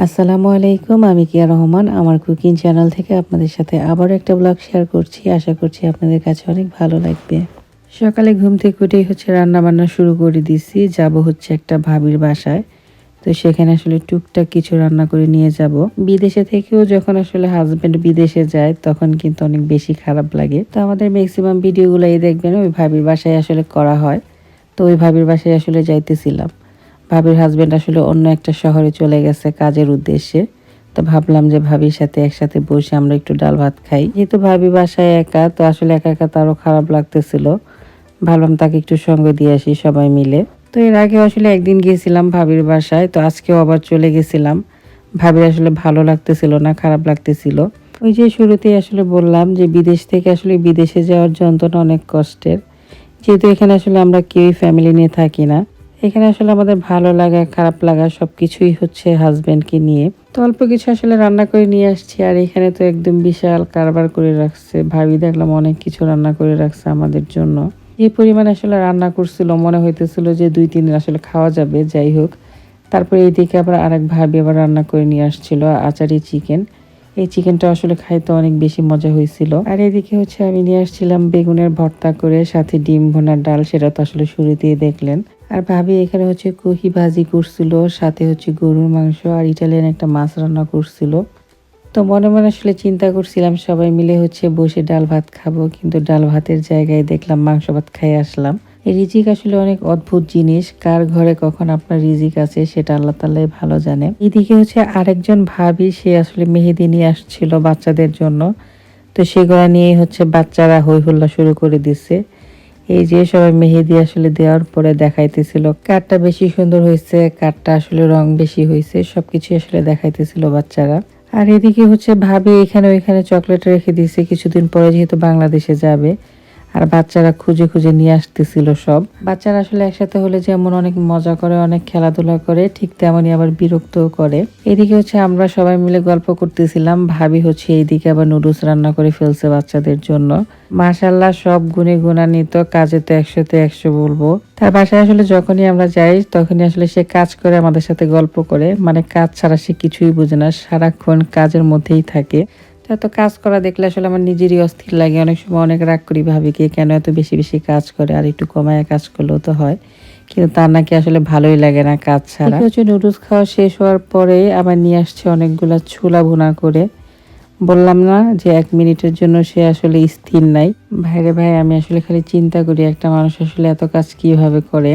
আসসালামু আলাইকুম, আমি কিয়া রহমান আমার কুকিং চ্যানেল থেকে আপনাদের সাথে আবারও একটা ব্লগ শেয়ার করছি। আশা করছি আপনাদের কাছে অনেক ভালো লাগবে। সকালে ঘুম থেকে উঠেই রান্না বান্না শুরু করে দিছি। যাব একটা ভাবির বাসায়। তো সেখানে টুকটাক কিছু রান্না করে নিয়ে যাব। বিদেশে থেকেও যখন হাজবেন্ড বিদেশে যায় তখন কিন্তু অনেক বেশি খারাপ লাগে। তো আমাদের ম্যাক্সিমাম ভিডিওগুলোই দেখবেন ওই ভাবির বাসায় করা হয়। তো ওই ভাবির বাসায় যাইতেছিলাম। ভাবির হাজবেন্ড অন্য একটা শহরে চলে গেছে কাজের উদ্দেশ্যে। তো ভাবলাম যে ভাবির সাথে একসাথে বসে আমরা একটু ডাল ভাত খাই। যেহেতু ভাবি বাসায় একা, তো একা একা তারও খারাপ লাগতেছিল। ভাবলাম তাকে একটু সঙ্গ দিয়ে আসি সবাই মিলে। তো এর আগে একদিন গিয়েছিলাম ভাবির বাসায়, তো আজকেও আবার চলে গেছিলাম। ভাবির ভালো লাগতেছিল না, খারাপ লাগতেছিল। ওই যে শুরুতেই বললাম যে বিদেশ থেকে বিদেশে যাওয়ার যন্ত্রণা অনেক কষ্টের। যেহেতু এখানে আমরা কেউই ফ্যামিলি নিয়ে থাকি না। এখানে আমাদের ভালো লাগা খারাপ লাগা সবকিছুই হাজবেন্ডকে নিয়ে। তো অল্প কিছু রান্না করে নিয়ে আসছি, আর এখানে তো একদম বিশাল কারবার করে রাখছে। ভাবি দেখলাম অনেক কিছু রান্না করে রাখছে আমাদের জন্য। যে পরিমাণে রান্না করছিল মনে হইতেছিল যে 2-3 দিন খাওয়া যাবে। যাই হোক, তারপরে এইদিকে আবার আরেক ভাবি আবার রান্না করে নিয়ে আসছিল আচারি চিকেন। এই চিকেনটা খাইতে অনেক বেশি মজা হয়েছিল। আর এদিকে আমি নিয়ে আসছিলাম বেগুনের ভর্তা করে, সাথে ডিম ভুনার ডাল, সেটা তো শুরুতেই দেখলেন। আর ভাবি এখানে কহি ভাজি করছিল, সাথে গরুর মাংস আর ইটালিয়ান একটা মাছ রান্না করছিল। তো মনে মনে চিন্তা করছিলাম সবাই মিলে বসে ডাল ভাত খাবো, কিন্তু ডাল ভাতের জায়গায় দেখলাম মাংস ভাত খাই আসলাম। এই রিজিক অনেক অদ্ভুত জিনিস, কার ঘরে কখন আপনার রিজিক আছে সেটা আল্লাহ তাআলাই ভালো জানে। এদিকে আরেকজন ভাবি, সে মেহেদি নিয়ে আসছিল বাচ্চাদের জন্য। তো সেগুলা নিয়ে বাচ্চারা হই হুল্লা শুরু করে দিচ্ছে। এই যে সবাই মেহেদি দেওয়ার পরে দেখাইতেছিল কারটা বেশি সুন্দর হয়েছে, কারটা রং বেশি হয়েছে, সবকিছু দেখাইতেছিল বাচ্চারা। আর এদিকে ভাবি এখানে ওইখানে চকলেট রেখে দিয়েছে, কিছুদিন পরে যেহেতু বাংলাদেশে যাবে। আর বাচ্চারা খুঁজে খুঁজে নিয়ে আসতেছিল সব। বাচ্চারা একসাথে হলে যেমন অনেক মজা করে, অনেক খেলাধুলা করে, ঠিক তেমনই আবার বিরক্তও করে। এদিকে আমরা সবাই মিলে গল্প করতেছিলাম। ভাবি এইদিকে আবার নুডলস রান্না করে ফেলছে বাচ্চাদের জন্য। মাশাআল্লাহ, সব গুণে গুণান্বিত, কাজে তো 100-তে 100 বলবো। তার বাসায় যখনই আমরা যাই তখনই সে কাজ করে, আমাদের সাথে গল্প করে। মানে কাজ ছাড়া সে কিছুই বোঝে না, সারাক্ষণ কাজের মধ্যেই থাকে। এত কাজ করা দেখলে আমার নিজেরই অস্থির লাগে। অনেক সময় অনেক রাগ করি, ভাবিকে কেন এত বেশি বেশি কাজ করে, আর একটু কমায় কাজ করলেও তো হয়। কিন্তু তার নাকি ভালোই লাগে না কাজ ছাড়া। নুডলস খাওয়া শেষ হওয়ার পরে আবার নিয়ে আসছে অনেকগুলা ছোলা ভুনা করে। বললাম না যে 1 মিনিটের জন্য সে স্থির নাই। ভাইরে ভাই, আমি খালি চিন্তা করি একটা মানুষ এত কাজ কিভাবে করে।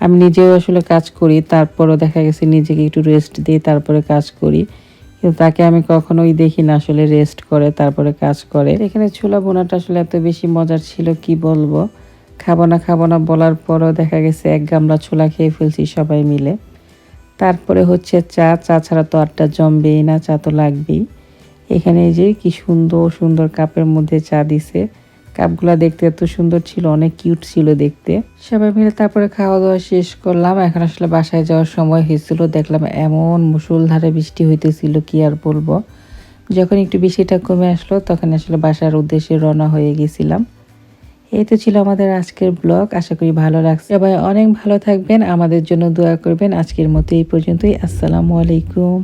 আমি নিজেও কাজ করি, তারপরও দেখা গেছে নিজেকে একটু রেস্ট দিই, তারপরে কাজ করি। কিন্তু তাকে আমি কখনোই দেখি না রেস্ট করে তারপরে কাজ করে। এখানে ছোলা বোনাটা এত বেশি মজার ছিল, কি বলবো। খাবো না বলার পরও দেখা গেছে 1 গামলা ছোলা খেয়ে ফেলছি সবাই মিলে। তারপরে চা ছাড়া তো আরটা জমবেই না, চা তো লাগবেই। এখানে এই যে কি সুন্দর সুন্দর কাপের মধ্যে চা দিছে। কাপগুলা দেখতে এত সুন্দর ছিল, অনেক কিউট ছিল দেখতে। সবাই মিলে তারপরে খাওয়া দাওয়া শেষ করলাম। এখন বাসায় যাওয়ার সময় হয়েছিল। দেখলাম এমন মুষলধারে বৃষ্টি হইতেছিল, কি আর বলবো। যখন একটু বৃষ্টিটা কমে আসলো তখন বাসার উদ্দেশ্যে রওনা হয়ে গেছিলাম। এই তো ছিল আমাদের আজকের ব্লগ। আশা করি ভালো লাগছে। সবাই অনেক ভালো থাকবেন, আমাদের জন্য দোয়া করবেন। আজকের মতো এই পর্যন্তই। আসসালামু আলাইকুম।